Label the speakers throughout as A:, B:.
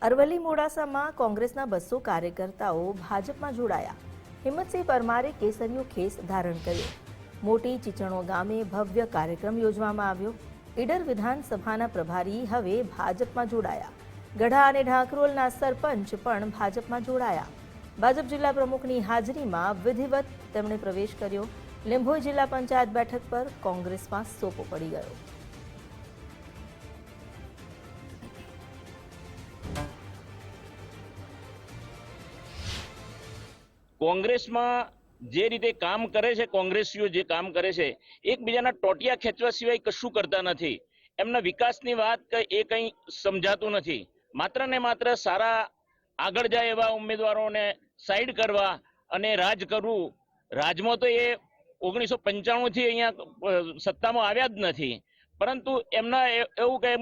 A: અરવલ્લી મોડાસામાં કોંગ્રેસના 200 કાર્યકર્તાઓ ભાજપમાં જોડાયા। હિંમતસિંહ પરમારે કેસરીયો ખેસ ધારણ કર્યો। મોટી ચીચણો ગામે ભવ્ય કાર્યક્રમ યોજવામાં આવ્યો। ઈડર વિધાનસભાના પ્રભારી હવે ભાજપમાં જોડાયા। ગઢા અને ઢાંકરોલના સરપંચ પણ ભાજપમાં જોડાયા। ભાજપ જિલ્લા પ્રમુખની હાજરીમાં વિધિવત તેમણે પ્રવેશ કર્યો। લીંભોઈ જિલ્લા પંચાયત બેઠક પર કોંગ્રેસમાં સોપો પડી ગયો।
B: કોંગ્રેસમાં જે રીતે કામ કરે છે, કોંગ્રેસીઓ જે કામ કરે છે, એકબીજાના ટોટિયા ખેંચવા સિવાય કશું કરતા નથી। એમના વિકાસની વાત એ કંઈ સમજાતું નથી। માત્ર ને માત્ર સારા આગળ જાય એવા ઉમેદવારોને સાઈડ કરવા અને રાજ કરવું। રાજમાં તો એ 1995 થી અહીંયા સત્તામાં આવ્યા જ નથી, પરંતુ એમના એવું કહે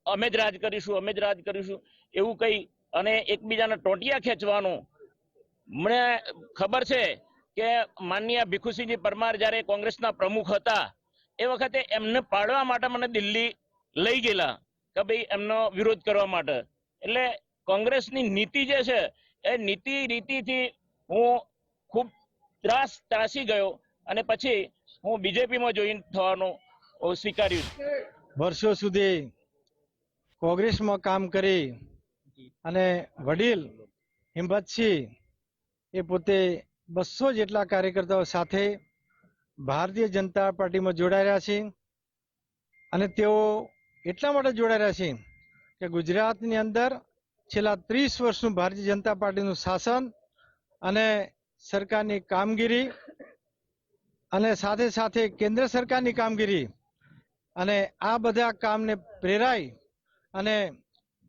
B: અમે જ રાજ કરીશું, અમે જ રાજ કરીશું એવું કંઈ, અને એકબીજાના ટોટિયા ખેંચવાનું। મને ખબર છે કે માનનીય ભીખુસિંહજી પરમાર જ્યારે કોંગ્રેસના પ્રમુખ હતા એ વખતે એમને પાડવા માટે મને દિલ્હી લઈ ગયેલા કે ભાઈ એમનો વિરોધ કરવા માટે। એટલે કોંગ્રેસની નીતિ જે છે એ નીતિ રીતિથી હું ખૂબ ત્રાસી ગયો અને પછી હું બીજેપીમાં જોઈન થવાનું સ્વીકાર્યું।
C: વર્ષો સુધી કોંગ્રેસમાં કામ કરી અને વડીલ હિંમતસિંહ એ પોતે 200 જેટલા કાર્યકર્તાઓ સાથે ભારતીય જનતા પાર્ટીમાં જોડાઈ રહ્યા છે। અને તેઓ એટલા માટે જોડાઈ રહ્યા છે કે ગુજરાતની અંદર છેલ્લા 30 વર્ષનું ભારતીય જનતા પાર્ટીનું શાસન અને સરકારની કામગીરી અને સાથે સાથે કેન્દ્ર સરકારની કામગીરી અને આ બધા કામને પ્રેરાઈ અને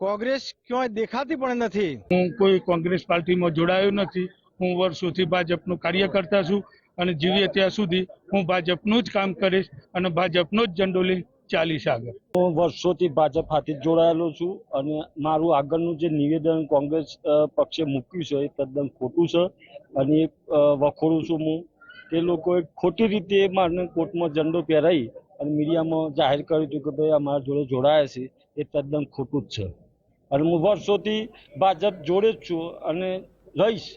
C: કોંગ્રેસ ક્યાંય દેખાતી પણ નથી।
D: હું કોઈ કોંગ્રેસ પાર્ટીમાં જોડાયો નથી। હું વર્ષોથી ભાજપનો કાર્યકર્તા છું અને જીવીએ ત્યાં સુધી હું ભાજપનું જ કામ કરીશ અને ભાજપનો જ ઝંડો લઈ ચાલીશ આગળ।
E: હું વર્ષોથી ભાજપ સાથે જોડાયેલો છું અને મારું આગળનું જે નિવેદન કોંગ્રેસ પક્ષે મૂક્યું છે એ તદ્દન ખોટું છે અને એ વખોડું છું હું। તે લોકોએ ખોટી રીતે મારને કોર્ટમાં ઝંડો પહેરાવી અને મીડિયામાં જાહેર કર્યું હતું કે ભાઈ અમારા જોડે જોડાયા છે, એ તદ્દન ખોટું જ છે અને હું વર્ષોથી ભાજપ જોડે જ છું અને રહીશ।